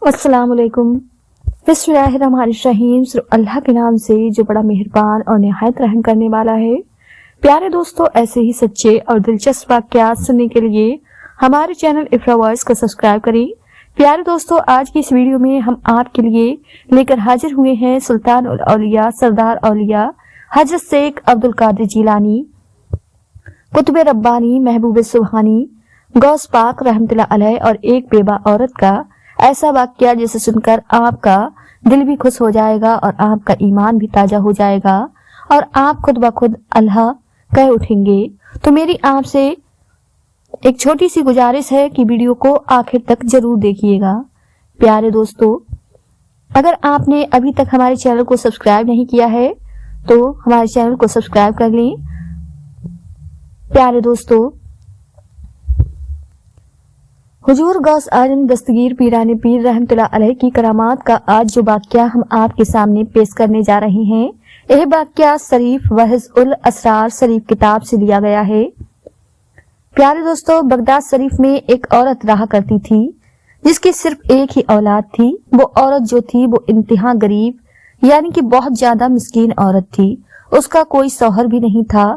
अस्सलाम वालेकुम। बिस्मिल्लाहिर्रहमानिर्रहीम। सिर्फ अल्लाह के नाम से जो बड़ा मेहरबान और निहायत रहम करने वाला है। प्यारे दोस्तों, ऐसे ही सच्चे और दिलचस्प वाक़यात सुनने के लिए हमारे चैनल इफ्रा वॉइस को सब्सक्राइब करें। प्यारे दोस्तों, आज की इस वीडियो में हम आपके लिए लेकर हाजिर हुए हैं सुल्तान उल औलिया सरदार औलिया हजरत शेख अब्दुल कादिर जिलानी कुतुब रब्बानी महबूब सुबहानी गौस पाक रहमतुल्लाह अलैह और एक बेवा औरत का ऐसा वाक़या जिसे सुनकर आपका दिल भी खुश हो जाएगा और आपका ईमान भी ताजा हो जाएगा और आप खुद ब खुद अल्लाह कह उठेंगे। तो मेरी आपसे एक छोटी सी गुजारिश है कि वीडियो को आखिर तक जरूर देखिएगा। प्यारे दोस्तों, अगर आपने अभी तक हमारे चैनल को सब्सक्राइब नहीं किया है तो हमारे चैनल को सब्सक्राइब कर लें। प्यारे दोस्तों, हुजूर गौस आजम दस्तगीर पीराने पीर रहमतुल्लाह अलैह की करामात का आज जो वाक़या हम आपके सामने पेश करने जा रहे हैं, यह वाक़या शरीफ वहज़ उल असरार शरीफ किताब से लिया गया है। प्यारे दोस्तों, बगदाद शरीफ में एक औरत रहा करती थी जिसकी सिर्फ एक ही औलाद थी। वो औरत जो थी वो इंतहा गरीब यानी कि बहुत ज्यादा मिस्कीन औरत थी। उसका कोई शौहर भी नहीं था,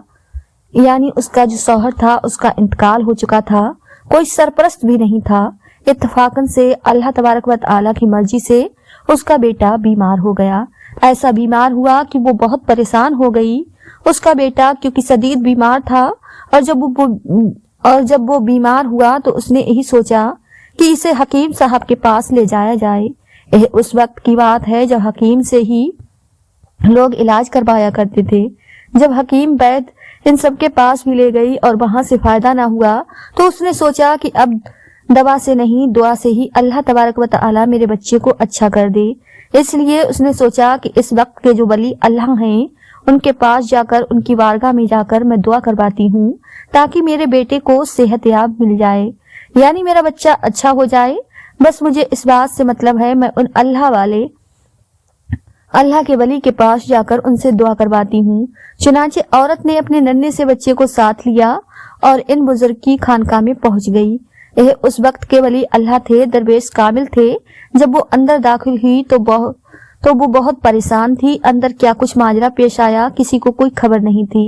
यानी उसका जो शौहर था उसका इंतकाल हो चुका था। कोई सरपरस्त भी नहीं था। इत्तफाकन से अल्लाह तबारक व तआला की मर्जी से उसका बेटा बीमार हो गया। ऐसा बीमार हुआ कि वो बहुत परेशान हो गई। उसका बेटा क्योंकि शदीद बीमार था और जब वो बीमार हुआ तो उसने यही सोचा कि इसे हकीम साहब के पास ले जाया जाए। यह उस वक्त की बात है जब हकीम से ही लोग इलाज करवाया करते थे। जब हकीम वैद्य इन सब के पास भी ले गई और वहां से फायदा ना हुआ तो उसने सोचा कि अब दवा से नहीं दुआ से ही अल्लाह तबारक व तआला मेरे बच्चे को अच्छा कर दे। इसलिए उसने सोचा कि इस वक्त के जो वली अल्लाह हैं उनके पास जाकर उनकी वारगाह में जाकर मैं दुआ करवाती हूँ ताकि मेरे बेटे को सेहतयाब मिल जाए, यानी मेरा बच्चा अच्छा हो जाए। बस मुझे इस बात से मतलब है, मैं उन अल्लाह के वली के पास जाकर उनसे दुआ करवाती हूँ। चुनांचे औरत ने अपने नन्हे से बच्चे को साथ लिया और इन बुजुर्ग की खानकाह में पहुंच गई। यह उस वक्त के वली अल्लाह थे, दरवेश कामिल थे। जब वो अंदर दाखिल हुई तो वो बहुत परेशान थी। अंदर क्या कुछ माजरा पेश आया किसी को कोई खबर नहीं थी।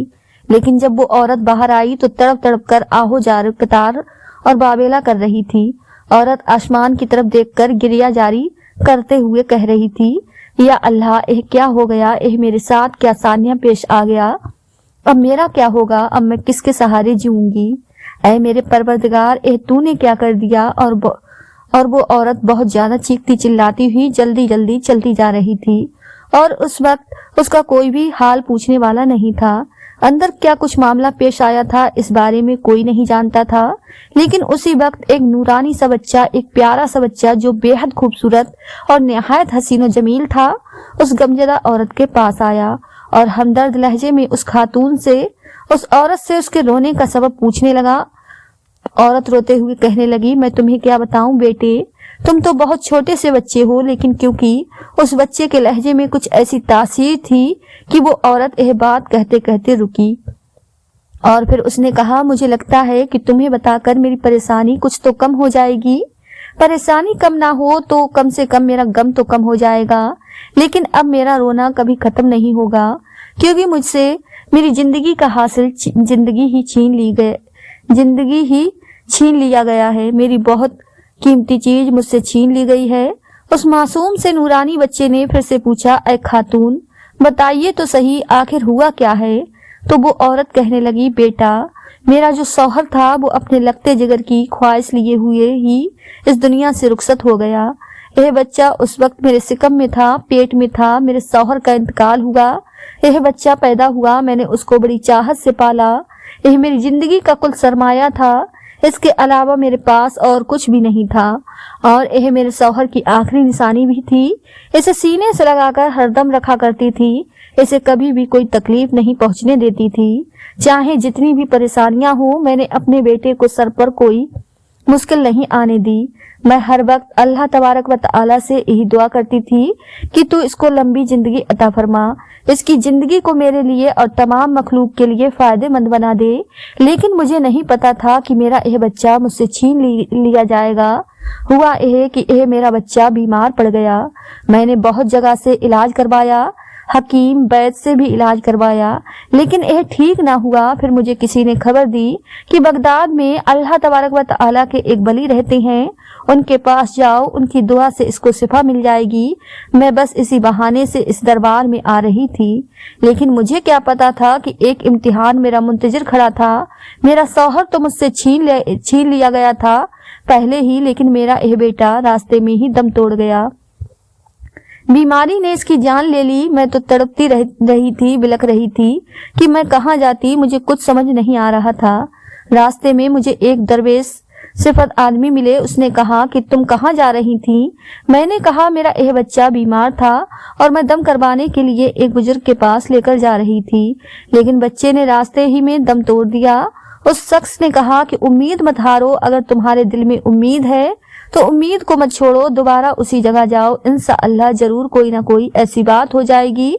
लेकिन जब वो औरत बाहर आई तो तड़प तड़प कर आहो जार कतार और बाबेला कर रही थी। औरत आसमान की तरफ देखकर गिरिया जारी करते हुए कह रही थी, या अल्लाह, यह क्या हो गया? यह मेरे साथ क्या सानिया पेश आ गया? अब मेरा क्या होगा? अब मैं किसके सहारे जीऊंगी? ऐ मेरे परवरदिगार, यह तूने क्या कर दिया? और वो औरत बहुत ज्यादा चीखती चिल्लाती हुई जल्दी जल्दी चलती जा रही थी और उस वक्त उसका कोई भी हाल पूछने वाला नहीं था। अंदर क्या कुछ मामला पेश आया था इस बारे में कोई नहीं जानता था। लेकिन उसी वक्त एक नूरानी सा बच्चा, एक प्यारा सा बच्चा जो बेहद खूबसूरत और निहायत हसीन जमील था, उस गमजदा औरत के पास आया और हमदर्द लहजे में उस खातून से, उस औरत से उसके रोने का सबब पूछने लगा। औरत रोते हुए कहने लगी, मैं तुम्हें क्या बताऊं बेटे, तुम तो बहुत छोटे से बच्चे हो। लेकिन क्योंकि उस बच्चे के लहजे में कुछ ऐसी तासीर थी कि वो औरत यह बात कहते कहते रुकी और फिर उसने कहा, मुझे लगता है कि तुम्हें बताकर मेरी परेशानी कुछ तो कम हो जाएगी। परेशानी कम ना हो तो कम से कम मेरा गम तो कम हो जाएगा। लेकिन अब मेरा रोना कभी खत्म नहीं होगा क्योंकि मुझसे मेरी जिंदगी का हासिल जिंदगी ही छीन लिया गया है। मेरी बहुत कीमती चीज मुझसे छीन ली गई है। उस मासूम से नूरानी बच्चे ने फिर से पूछा, ऐ खातून, बताइए तो सही, आखिर हुआ क्या है? तो वो औरत कहने लगी, बेटा, मेरा जो शौहर था वो अपने लगते जिगर की ख्वाहिश लिए हुए ही इस दुनिया से रुखसत हो गया। यह बच्चा उस वक्त मेरे सिकम में था, पेट में था। मेरे शौहर का इंतकाल हुआ। यह बच्चा पैदा हुआ, मैंने उसको बड़ी चाहत से पाला। यह मेरी जिंदगी का कुल सरमाया था। इसके अलावा मेरे पास और कुछ भी नहीं था और यह मेरे शौहर की आखिरी निशानी भी थी। इसे सीने से लगाकर हरदम रखा करती थी। इसे कभी भी कोई तकलीफ नहीं पहुंचने देती थी, चाहे जितनी भी परेशानियां हो। मैंने अपने बेटे को सर पर कोई मुश्किल नहीं आने दी। मैं हर वक्त अल्लाह तबारक व तआला से यही दुआ करती थी कि तू इसको लंबी जिंदगी अता फरमा, इसकी जिंदगी को मेरे लिए और तमाम मखलूक के लिए फायदेमंद बना दे। लेकिन मुझे नहीं पता था कि मेरा यह बच्चा मुझसे छीन लिया जाएगा। ہوا یہ کہ یہ میرا بچہ بیمار پڑ گیا۔ میں نے بہت جگہ سے علاج کروایا، حکیم وید سے بھی علاج کروایا، لیکن یہ ٹھیک نہ ہوا۔ پھر مجھے کسی نے خبر دی کہ بغداد میں اللہ تبارک و تعالیٰ کے ایک ولی رہتے ہیں، ان کے پاس جاؤ، ان کی دعا سے اس کو شفا مل جائے گی۔ میں بس اسی بہانے سے اس دربار میں آ رہی تھی، لیکن مجھے کیا پتا تھا کہ ایک امتحان میرا منتظر کھڑا تھا۔ میرا شوہر تو مجھ سے چھین لیا گیا تھا پہلے ہی، لیکن میرا یہ بیٹا راستے میں ہی دم توڑ گیا۔ بیماری نے اس کی جان لے لی۔ میں تو تڑپتی رہی تھی، بلک رہی تھی کہ میں کہاں جاتی، مجھے کچھ سمجھ نہیں آ رہا تھا۔ راستے میں مجھے ایک درویش صفت آدمی ملے۔ اس نے کہا کہ تم کہاں جا رہی تھی؟ میں نے کہا میرا یہ بچہ بیمار تھا اور میں دم کروانے کے لیے ایک بزرگ کے پاس لے کر جا رہی تھی، لیکن بچے نے راستے ہی میں دم توڑ دیا۔ اس شخص نے کہا کہ امید مت ہارو، اگر تمہارے دل میں امید ہے تو امید کو مت چھوڑو، دوبارہ اسی جگہ جاؤ، انشاءاللہ ضرور کوئی نہ کوئی ایسی بات ہو جائے گی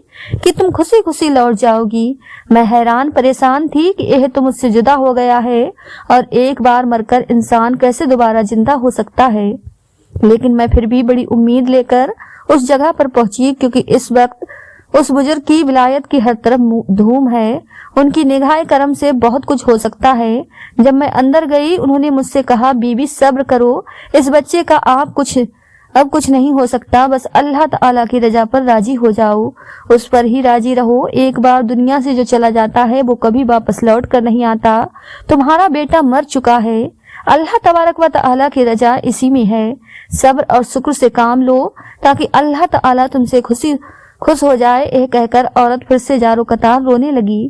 کہ تم خوشی خوشی لوٹ جاؤ گی۔ میں حیران پریشان تھی کہ یہ تو مجھ سے جدا ہو گیا ہے، اور ایک بار مر کر انسان کیسے دوبارہ زندہ ہو سکتا ہے؟ لیکن میں پھر بھی بڑی امید لے کر اس جگہ پر پہنچی، کیونکہ اس وقت اس بزرگ کی ولایت کی ہر طرف دھوم ہے، ان کی نگاہ کرم سے بہت کچھ ہو سکتا ہے۔ جب میں اندر گئی، انہوں نے مجھ سے کہا بی بی صبر کرو، اس بچے کا اب کچھ نہیں ہو سکتا، بس اللہ تعالیٰ کی رضا پر راضی ہو جاؤ، اس پر ہی راضی رہو۔ ایک بار دنیا سے جو چلا جاتا ہے وہ کبھی واپس لوٹ کر نہیں آتا۔ تمہارا بیٹا مر چکا ہے، اللہ تبارک و تعالیٰ کی رضا اسی میں ہے۔ صبر اور شکر سے کام لو تاکہ اللہ تعالیٰ تم سے خوش ہو جائے۔ یہ کہہ کر عورت پھر سے جارو قطار رونے لگی۔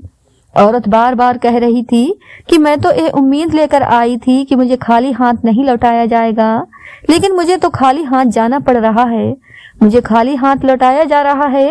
عورت بار بار کہہ رہی تھی کہ میں تو یہ امید لے کر آئی تھی کہ مجھے خالی ہاتھ نہیں لوٹایا جائے گا، لیکن مجھے تو خالی ہاتھ جانا پڑ رہا ہے، مجھے خالی ہاتھ لوٹایا جا رہا ہے۔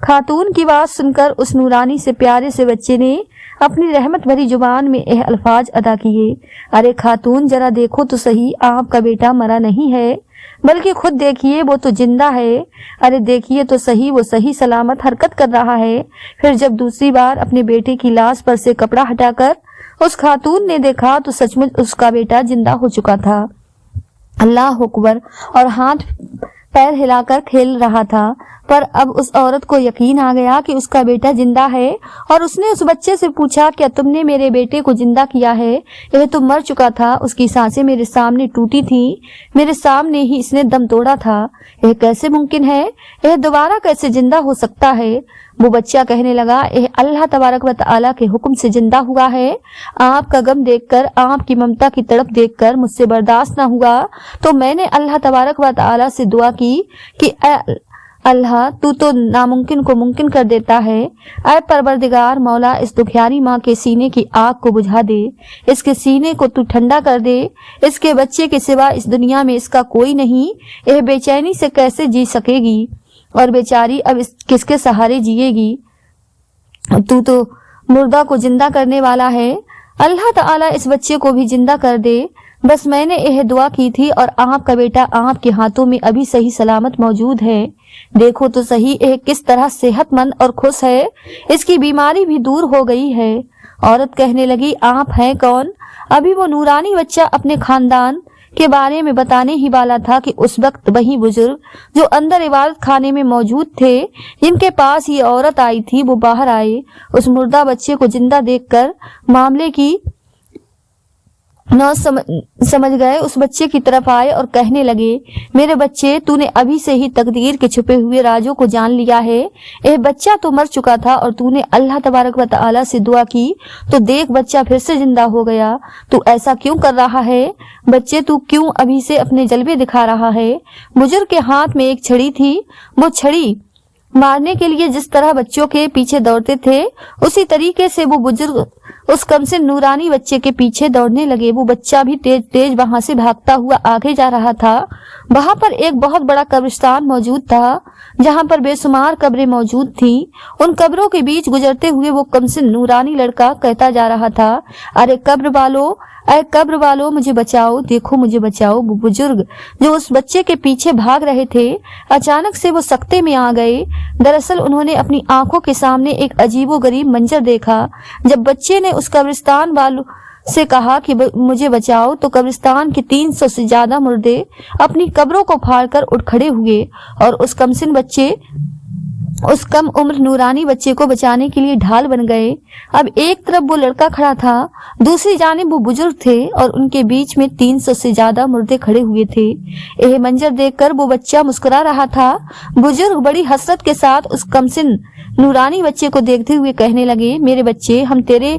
خاتون کی بات سن کر اس نورانی سے پیارے سے بچے نے اپنی رحمت بھری زبان میں یہ الفاظ ادا کیے، ارے خاتون ذرا دیکھو تو صحیح، آپ کا بیٹا مرا نہیں ہے بلکہ خود دیکھیے وہ تو زندہ ہے، ارے دیکھیے تو صحیح وہ صحیح سلامت حرکت کر رہا ہے۔ پھر جب دوسری بار اپنے بیٹے کی لاش پر سے کپڑا ہٹا کر اس خاتون نے دیکھا تو سچ مچ اس کا بیٹا زندہ ہو چکا تھا۔ اللہ اکبر، اور ہاتھ پیر ہلا کر کھیل رہا تھا۔ پر اب اس عورت کو یقین آ گیا کہ اس کا بیٹا زندہ ہے، اور اس نے اس بچے سے پوچھا کیا تم نے میرے بیٹے کو زندہ کیا ہے؟ یہ تو مر چکا تھا، اس کی سانسیں میرے سامنے ٹوٹی تھی، میرے سامنے ہی اس نے دم توڑا تھا، یہ کیسے ممکن ہے؟ یہ دوبارہ کیسے زندہ ہو سکتا ہے؟ وہ بچہ کہنے لگا یہ اللہ تبارک و تعالیٰ کے حکم سے زندہ ہوا ہے۔ آپ کا غم دیکھ کر، آپ کی ممتا کی تڑپ دیکھ کر مجھ سے برداشت نہ ہوا تو میں نے اللہ تبارک و تعالیٰ سے دعا کی کہ اے اللہ تو ناممکن کو ممکن کر دیتا ہے، اے پروردگار مولا اس دکھیاری ماں کے سینے کی آگ کو بجھا دے، اس کے سینے کو تو ٹھنڈا کر دے، اس کے بچے کے سوا اس دنیا میں اس کا کوئی نہیں، یہ بے چینی سے کیسے جی سکے گی اور بیچاری اب کس کے سہارے جیے گی؟ تو مردہ کو زندہ کرنے والا ہے، اللہ تعالیٰ اس بچے کو بھی زندہ کر دے۔ بس میں نے یہ دعا کی تھی اور آپ کا بیٹا آپ کے ہاتھوں میں ابھی صحیح سلامت موجود ہے، دیکھو تو صحیح یہ کس طرح صحت مند اور خوش ہے، اس کی بیماری بھی دور ہو گئی ہے۔ عورت کہنے لگی آپ ہیں کون؟ ابھی وہ نورانی بچہ اپنے خاندان کے بارے میں بتانے ہی والا تھا کہ اس وقت وہی بزرگ جو اندر عبادت خانے میں موجود تھے، جن کے پاس یہ عورت آئی تھی، وہ باہر آئے، اس مردہ بچے کو زندہ دیکھ کر معاملے کی نہ سمجھ گئے، اس بچے کی طرف آئے اور کہنے لگے میرے بچے تو نے ابھی سے ہی تقدیر کے چھپے ہوئے رازوں کو جان لیا ہے، یہ بچہ تو مر چکا تھا اور تو نے اللہ تبارک و تعالیٰ سے دعا کی تو دیکھ بچہ پھر سے زندہ ہو گیا، تو ایسا کیوں کر رہا ہے؟ بچے تو کیوں ابھی سے اپنے جلوے دکھا رہا ہے؟ بزرگ کے ہاتھ میں ایک چھڑی تھی، وہ چھڑی مارنے کے لیے جس طرح بچوں کے پیچھے دوڑتے تھے اسی طریقے سے وہ بزرگ اس کمسن نورانی بچے کے پیچھے دوڑنے لگے۔ وہ بچہ بھی تیز تیز وہاں سے بھاگتا ہوا آگے جا رہا تھا۔ وہاں پر ایک بہت بڑا قبرستان موجود تھا جہاں پر بے شمار قبریں موجود تھیں۔ ان قبروں کے بیچ گزرتے ہوئے وہ کمسن نورانی لڑکا کہتا جا رہا تھا ارے قبر والو، اے قبر والو مجھے بچاؤ، دیکھو مجھے بچاؤ۔ وہ بزرگ جو اس بچے کے پیچھے بھاگ رہے تھے اچانک سے وہ سکتے میں آ گئے۔ دراصل انہوں نے اپنی آنکھوں کے سامنے ایک عجیب و غریب منظر دیکھا۔ جب بچے نے اس قبرستان والوں से कहा कि मुझे बचाओ, तो कब्रिस्तान के 300 से ज्यादा मुर्दे अपनी कब्रों को फाड़कर उठ खड़े हुए और उस कम उम्र नूरानी बच्चे को बचाने के लिए ढाल बन गए। अब एक तरफ वो लड़का खड़ा था, दूसरी जानिब वो बुजुर्ग थे और उनके बीच में 300 से ज्यादा मुर्दे खड़े हुए थे। यह मंजर देखकर वो बच्चा मुस्कुरा रहा था। बुजुर्ग बड़ी हसरत के साथ उस कमसिन नूरानी बच्चे को देखते हुए कहने लगे, मेरे बच्चे, हम तेरे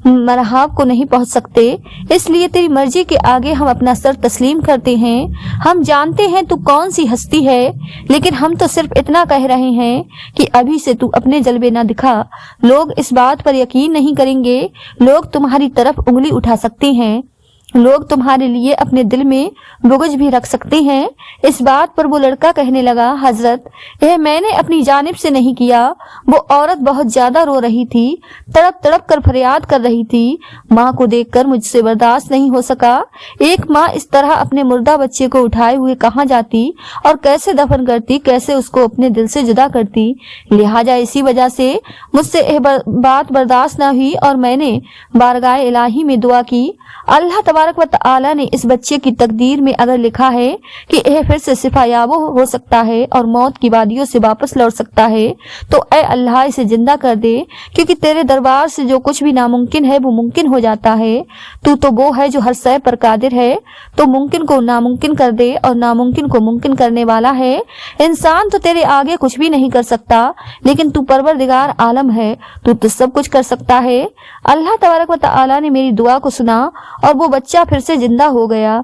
मरहब को नहीं पहुंच सकते, इसलिए तेरी मर्जी के आगे हम अपना सर तस्लीम करते हैं। हम जानते हैं तू कौन सी हस्ती है, लेकिन हम तो सिर्फ इतना कह रहे हैं कि अभी से तू अपने जलवे ना दिखा। लोग इस बात पर यकीन नहीं करेंगे, लोग तुम्हारी तरफ उंगली उठा सकते हैं, लोग तुम्हारे लिए अपने दिल में बुग़्ज़ भी रख सकते हैं। इस बात पर वो लड़का कहने लगा, हजरत, यह मैंने अपनी जानिब से नहीं किया। वो औरत बहुत ज्यादा रो रही थी, तड़प तड़प कर फरियाद कर रही थी। माँ को देखकर मुझसे बर्दाश्त नहीं हो सका। एक माँ इस तरह अपने मुर्दा बच्चे को उठाए हुए कहाँ जाती और कैसे दफन करती, कैसे उसको अपने दिल से जुदा करती। लिहाजा इसी वजह से मुझसे यह बात बर्दाश्त न हुई और मैंने बारगाह इलाही में दुआ की, अल्लाह तबारक व तआला ने इस बच्चे की तकदीर में अगर लिखा है कि यह फिर से शिफायाब हो सकता है और मौत की वादियों से वापस लौट सकता है, तो ऐ अल्लाह इसे जिंदा कर दे, क्योंकि तेरे दरबार से जो कुछ भी नामुमकिन है वो मुमकिन हो जाता है। तू तो वो है जो हर शय पर कादिर है, तो मुमकिन को नामुमकिन कर दे और नामुमकिन को मुमकिन करने वाला है। इंसान तो तेरे आगे कुछ भी नहीं कर सकता, लेकिन तू परवरदिगार आलम है, तू तो सब कुछ कर सकता है। अल्लाह तबारक व तआला ने मेरी दुआ को सुना और वो बच्चा फिर से जिंदा हो गया।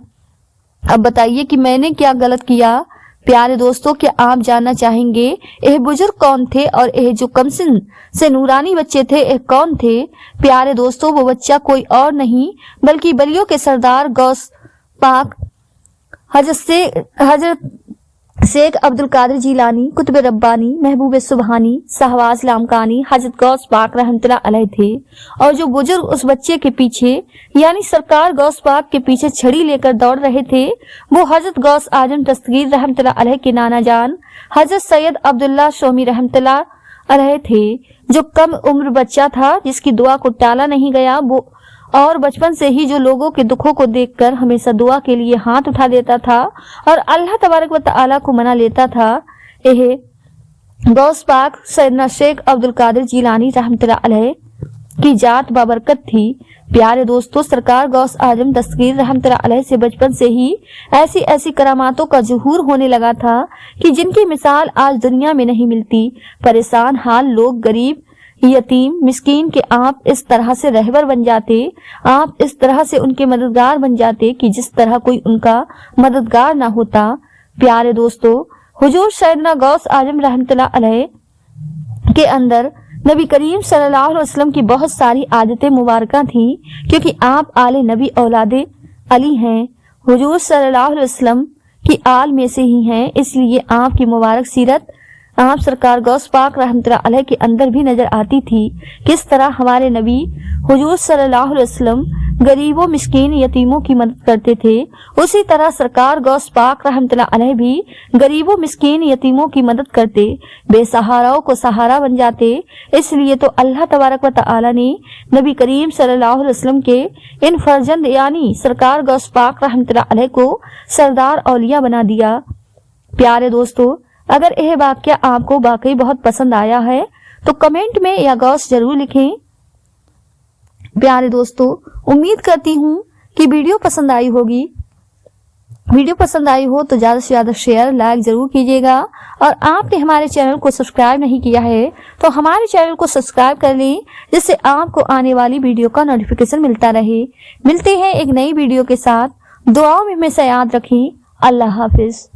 अब बताइए कि मैंने क्या गलत किया। प्यारे दोस्तों, क्या आप जानना चाहेंगे यह बुजुर्ग कौन थे और यह जो कमसिन से नूरानी बच्चे थे यह कौन थे? प्यारे दोस्तों, वो बच्चा कोई और नहीं बल्कि बलियों के सरदार गौस पाक हजरत शेख अब्दुल कादिर जीलानी, कुतुब रब्बानी, महबूब सुबहानी, शहबाज लामकानी, हजरत गौस पाक रहमतुल्लाह अलैह थे। और जो बुजुर्ग उस बच्चे के पीछे यानी सरकार गौस पाक के पीछे छड़ी लेकर दौड़ रहे थे, वो हजरत गौस आजम दस्तगीर रहमतुल्लाह अलैह के नाना जान हजरत सैयद अब्दुल्लाह शोमी रहमतुल्लाह अलैह थे, जो कम उम्र बच्चा था जिसकी दुआ को टाला नहीं गया, वो और बचपन से ही जो लोगों के दुखों को देखकर हमेशा दुआ के लिए हाथ उठा देता था और अल्लाह तबारक व तआला को मना लेता था। यह गौस पाक सैयदना शेख अब्दुल कादिर जीलानी रहमतुल्लाह अलैह की जात बाबरकत थी। प्यारे दोस्तों, सरकार गौस आजम दस्तगीर रहमतुल्लाह अलैह से बचपन से ही ऐसी ऐसी करामातों का ज़ुहूर होने लगा था कि जिनकी मिसाल आज दुनिया में नहीं मिलती। परेशान हाल लोग, गरीब, यतीम, मिस्कीन के आप इस तरह से रहबर बन जाते, आप इस तरह से उनके मददगार बन जाते कि जिस तरह कोई उनका मददगार ना होता। प्यारे दोस्तों, हुजूर सैयदना गौस आजम रहमतुल्लाह अलैह के अंदर नबी करीम सल्लल्लाहु अलैहि वसल्लम की बहुत सारी आदतें मुबारका थीं, क्योंकि आप आले नबी औलादे अली हैं। हुजूर सल्लल्लाहु अलैहि वसल्लम की आल में से ही हैं, इसलिए आपकी मुबारक सीरत आप सरकार गौस पाक रहमतुल्लाह अलैह के अंदर भी नजर आती थी। किस तरह हमारे नबी हुजूर सल्लल्लाहु अलैहि वसल्लम गरीबों, मिस्कीन, यतीमों की मदद करते थे, उसी तरह सरकार गौस पाक रहमतुल्लाह अलैह भी गरीबों, मिस्कीन, यतीमों की मदद करते, बेसहाराओं को सहारा बन जाते। इसलिए तो अल्लाह तबारक व तआला ने नबी करीम सल्लल्लाहु अलैहि वसल्लम के इन फर्जंद यानी सरकार गौस पाक रहमतुल्लाह अलैह को सरदार औलिया बना दिया। प्यारे दोस्तों, अगर यह वाक्य आपको वाकई बहुत पसंद आया है तो कमेंट में या गौस जरूर लिखें। प्यारे दोस्तों, उम्मीद करती हूँ कि वीडियो पसंद आई होगी। वीडियो पसंद आई हो तो ज्यादा से ज्यादा शेयर, लाइक जरूर कीजिएगा और आपने हमारे चैनल को सब्सक्राइब नहीं किया है तो हमारे चैनल को सब्सक्राइब कर लें, जिससे आपको आने वाली वीडियो का नोटिफिकेशन मिलता रहे। मिलते हैं एक नई वीडियो के साथ। दुआओं में हमेशा याद रखें। अल्लाह हाफिज।